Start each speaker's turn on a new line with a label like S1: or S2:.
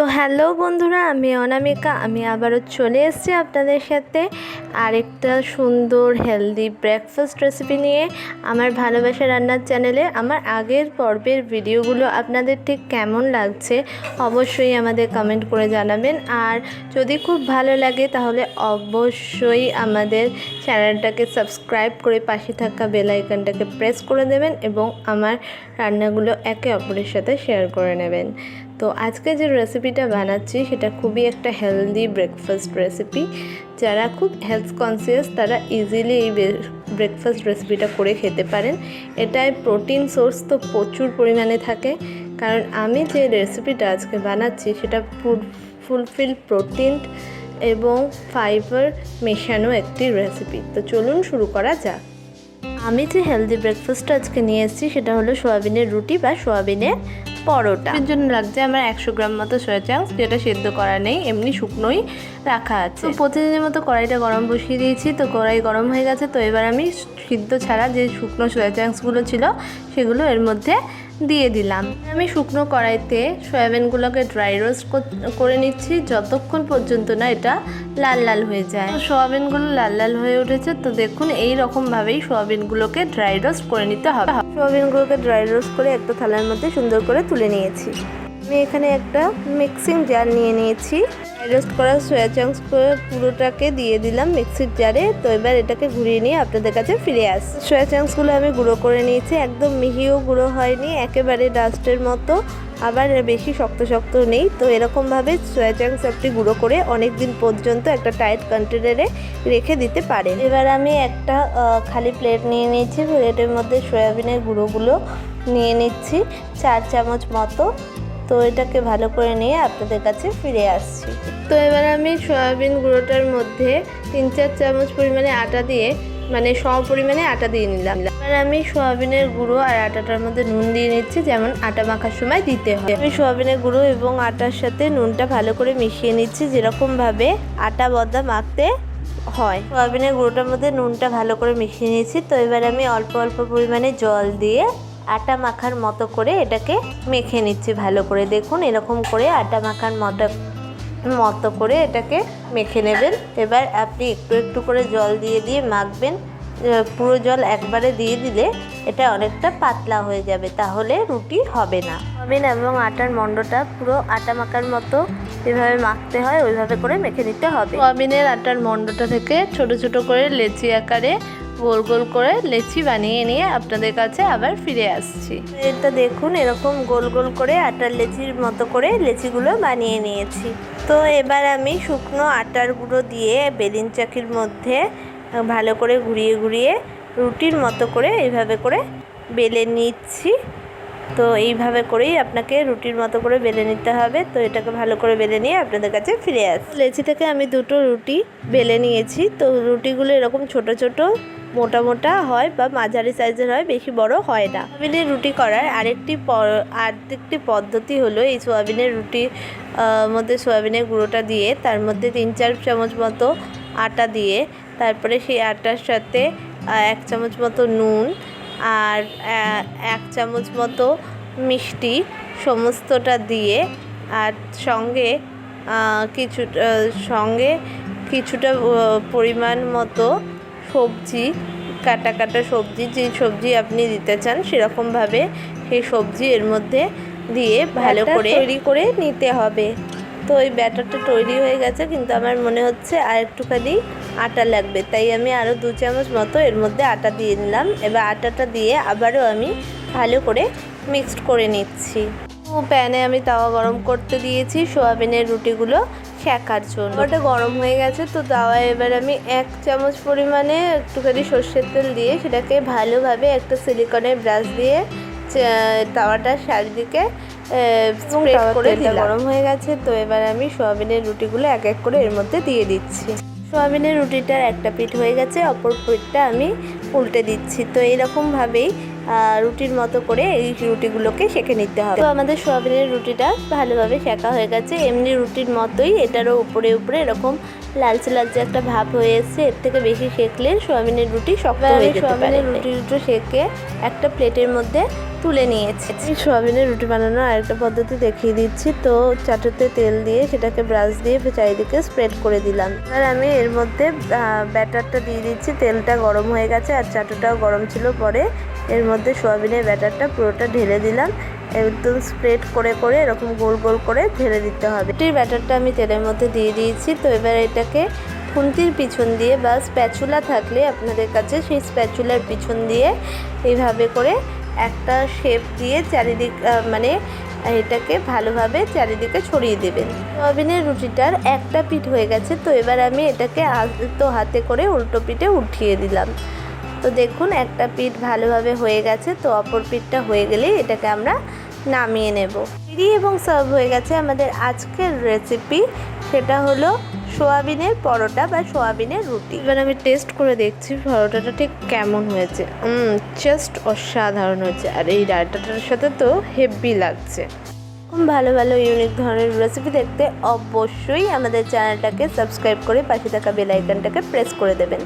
S1: তো হ্যালো বন্ধুরা, আমি অনামিকা। আমি আবারও চলে এসেছি আপনাদের সাথে আরেকটা সুন্দর হেলদি ব্রেকফাস্ট রেসিপি নিয়ে আমার ভালোবাসা রান্নার চ্যানেলে। আমার আগের পর্বের ভিডিওগুলো আপনাদের ঠিক কেমন লাগছে অবশ্যই আমাদের কমেন্ট করে জানাবেন। আর যদি খুব ভালো লাগে তাহলে অবশ্যই আমাদের চ্যানেলটাকে সাবস্ক্রাইব করে পাশে থাকা বেল আইকনটাকে প্রেস করে দেবেন এবং আমার রান্নাগুলো একে অপরের সাথে শেয়ার করে নেবেন। তো আজকে যে রেসিপিটা বানাচ্ছি সেটা খুবই একটা হেলদি ব্রেকফাস্ট রেসিপি। যারা খুব হেলথ কনসিয়াস তারা ইজিলি এই ব্রেকফাস্ট রেসিপিটা করে খেতে পারেন। এটায় প্রোটিন সোর্স তো প্রচুর পরিমাণে থাকে, কারণ আমি যে রেসিপিটা আজকে বানাচ্ছি সেটা ফুলফিল প্রোটিন এবং ফাইবার মেশানো একটি রেসিপি। তো চলুন শুরু করা যাক। আমি যে হেলদি ব্রেকফাস্টটা আজকে নিয়ে এসেছি সেটা হলো সোয়াবিনের রুটি বা সোয়াবিনের পরোটা। এর জন্য লাগছে আমার 100 গ্রাম মতো সয়া চাংস, যেটা সেদ্ধ করা নেই, এমনি শুকনোই রাখা আছে। তো প্রতিদিনের মতো কড়াইটা গরম বসিয়ে দিয়েছি। তো কড়াই গরম হয়ে গেছে। তো এবার আমি সিদ্ধ ছাড়া যে শুকনো সয়া চাংসগুলো ছিল সেগুলো এর মধ্যে দিয়ে দিলাম। আমি শুকনো কড়াইতে সয়াবিনগুলোকে ড্রাই রোস্ট করে নিচ্ছি যতক্ষণ পর্যন্ত না এটা লাল লাল হয়ে যায়। তো সোয়াবিনগুলো লাল লাল হয়ে উঠেছে। তো দেখুন এই রকমভাবেই সোয়াবিনগুলোকে ড্রাই রোস্ট করে নিতে হবে। সোয়াবিনগুলোকে ড্রাই রোস্ট করে একটা থালার মধ্যে সুন্দর করে তুলে নিয়েছি। আমি এখানে একটা মিক্সিং জার নিয়ে নিয়েছি। ড্রাই রোস্ট করা সয়া চাংস পুরোটাকে দিয়ে দিলাম মিক্সির জারে। তো এবার এটাকে ঘুরিয়ে নিয়ে আপনাদের কাছে ফিরে আসি। সয়া চাংসগুলো আমি গুঁড়ো করে নিয়েছি, একদম মিহিও গুঁড়ো হয়নি, একেবারে ডাস্টের মতো, আবার বেশি শক্ত শক্ত নেই। তো এরকমভাবে সয়া চাংস আপনি গুঁড়ো করে অনেক দিন পর্যন্ত একটা টাইট কন্টেনারে রেখে দিতে পারেন। এবার আমি একটা খালি প্লেট নিয়ে নিয়েছি। প্লেটের মধ্যে সয়াবিনের গুঁড়োগুলো নিয়ে নিচ্ছি 4 চামচ মতো। তো এটাকে ভালো করে নিয়ে আপনাদের কাছে ফিরে আসছি। তো এবার আমি সয়াবিন গুঁড়োটার মধ্যে 3-4 চামচ পরিমাণে আটা দিয়ে, মানে সম পরিমাণে আটা দিয়ে নিলাম। এবার আমি সয়াবিনের গুঁড়ো আর আটাটার মধ্যে নুন দিয়ে নিচ্ছি, যেমন আটা মাখার সময় দিতে হয়। আমি সয়াবিনের গুঁড়ো এবং আটার সাথে নুনটা ভালো করে মিশিয়ে নিচ্ছি, যেরকমভাবে আটা বদা মাখতে হয়। সয়াবিনের গুঁড়োটার মধ্যে নুনটা ভালো করে মিশিয়ে নিয়েছি। তো এবার আমি অল্প অল্প পরিমাণে জল দিয়ে আটা মাখার মতো করে এটাকে মেখে নিচ্ছি ভালো করে। দেখুন এরকম করে আটা মাখার মতো করে এটাকে মেখে নেবেন। এবার আপনি একটু একটু করে জল দিয়ে দিয়ে মাখবেন। পুরো জল একবারে দিয়ে দিলে এটা অনেকটা পাতলা হয়ে যাবে, তাহলে রুটি হবে না। সয়াবিন এবং আটার মণ্ডটা পুরো আটা মাখার মতো যেভাবে মাখতে হয় ওইভাবে করে মেখে নিতে হবে। সয়াবিনের আটার মণ্ডটা থেকে ছোট ছোট করে লেচি আকারে গোল গোল করে লেচি বানিয়ে নিয়ে আপনাদের কাছে আবার ফিরে আসছি। এটা দেখুন এরকম গোল গোল করে আটার লেচির মতো করে লেচিগুলো বানিয়ে নিয়েছি। তো এবার আমি শুকনো আটার গুঁড়ো দিয়ে বেলিন চাকির মধ্যে ভালো করে ঘুরিয়ে ঘুরিয়ে রুটির মতো করে এইভাবে করে বেলে নিচ্ছি। তো এইভাবে করেই আপনাকে রুটির মতো করে বেলে নিতে হবে। তো এটাকে ভালো করে বেলে নিয়ে আপনাদের কাছে ফিরে আসি। লেচি থেকে আমি 2টো রুটি বেলে নিয়েছি। তো রুটিগুলো এরকম ছোট ছোট মোটা মোটা হয় বা মাঝারি সাইজের হয়, বেশি বড় হয় না। সোয়াবিনের রুটি করার আরেকটি পদ্ধতি হলো এই সোয়াবিনের রুটির মধ্যে সোয়াবিনের গুঁড়োটা দিয়ে তার মধ্যে 3-4 চামচ মতো আটা দিয়ে, তারপরে সেই আটার সাথে 1 চামচ মতো নুন আর 1 চামচ মতো মিষ্টি সমস্তটা দিয়ে, আর সঙ্গে কিছুটা পরিমাণ মতো সবজি, কাটা কাটা সবজি, যে সবজি আপনি দিতে চান সেরকমভাবে সেই সবজি এর মধ্যে দিয়ে ভালো করে তৈরি করে নিতে হবে। তো এই ব্যাটারটা তৈরি হয়ে গেছে, কিন্তু আমার মনে হচ্ছে আর একটুখানি আটা লাগবে, তাই আমি আরও 2 চামচ মতো এর মধ্যে আটা দিয়ে নিলাম। এবার আটাটা দিয়ে আবারও আমি ভালো করে মিক্সড করে নিচ্ছি। তো প্যানে আমি তাওয়া গরম করতে দিয়েছি সোয়াবিনের রুটিগুলো সেঁকার জন্য। ওটা গরম হয়ে গেছে। তো তাওয়ায় এবার আমি 1 চামচ পরিমাণে একটুখানি সর্ষের তেল দিয়ে সেটাকে ভালোভাবে একটা সিলিকনের ব্রাশ দিয়ে তাওয়াটার চারিদিকে স্প্রেড করে দিলাম। গরম হয়ে গেছে। তো এবার আমি সোয়াবিনের রুটিগুলো এক এক করে এর মধ্যে দিয়ে দিচ্ছি। সোয়াবিনের রুটিটার একটা পিঠ হয়ে গেছে, অপর পিঠটা আমি উল্টে দিচ্ছি। তো এইরকমভাবেই রুটির মতো করে এই রুটিগুলোকে সেঁকে নিতে হবে। তো আমাদের সোয়াবিনের রুটিটা ভালোভাবে সেঁকা হয়ে গেছে। এমনি রুটির মতোই এটারও উপরে উপরে এরকম লালচে লালচে একটা ভাব হয়ে এসছে। এর থেকে বেশি সেঁকলে সোয়াবিনের রুটি শক্ত হয়ে যেতে পারে। সোয়াবিনের রুটি সেঁকে একটা প্লেটের মধ্যে তুলে নিয়েছি। সোয়াবিনের রুটি বানানোর আরেকটা পদ্ধতি দেখিয়ে দিচ্ছি। তো চাটুতে তেল দিয়ে সেটাকে ব্রাশ দিয়ে চারিদিকে স্প্রেড করে দিলাম। এবার আমি এর মধ্যে ব্যাটারটা দিয়ে দিচ্ছি। তেলটা গরম হয়ে গেছে আর চাটুটাও গরম ছিল। পরে এর মধ্যে সোয়াবিনের ব্যাটারটা পুরোটা ঢেলে দিলাম। একদম স্প্রেড করে করে এরকম গোল গোল করে ঢেলে দিতে হবে। রুটির ব্যাটারটা আমি তেলের মধ্যে দিয়ে দিয়েছি। তো এবার এটাকে খুন্তির পিছন দিয়ে বা স্প্যাচুলা থাকলে আপনাদের কাছে সেই স্প্যাচুলার পিছন দিয়ে এইভাবে করে একটা শেপ দিয়ে চারিদিক মানে এটাকে ভালোভাবে চারিদিকে ছড়িয়ে দেবেন। সোয়াবিনের রুটিটার একটা পিঠ হয়ে গেছে। তো এবার আমি এটাকে আলতো হাতে করে উল্টো পিঠে উঠিয়ে দিলাম। তো দেখুন একটা পিঠ ভালোভাবে হয়ে গেছে। তো অপর পিঠটা হয়ে গেলেই এটাকে আমরা নামিয়ে নেব। রেডি এবং সার্ভ হয়ে গেছে আমাদের আজকের রেসিপি। সেটা হলো সোয়াবিনের পরোটা বা সোয়াবিনের রুটি। এবার আমি টেস্ট করে দেখছি পরোটাটা ঠিক কেমন হয়েছে। জাস্ট অসাধারণ হয়েছে। আর এই রায়তাটার সাথে তো হেভি লাগছে। ভালো ভালো ইউনিক ধরনের রেসিপি দেখতে অবশ্যই আমাদের চ্যানেলটাকে সাবস্ক্রাইব করে পাশে থাকা বেল আইকনটাকে প্রেস করে দেবেন।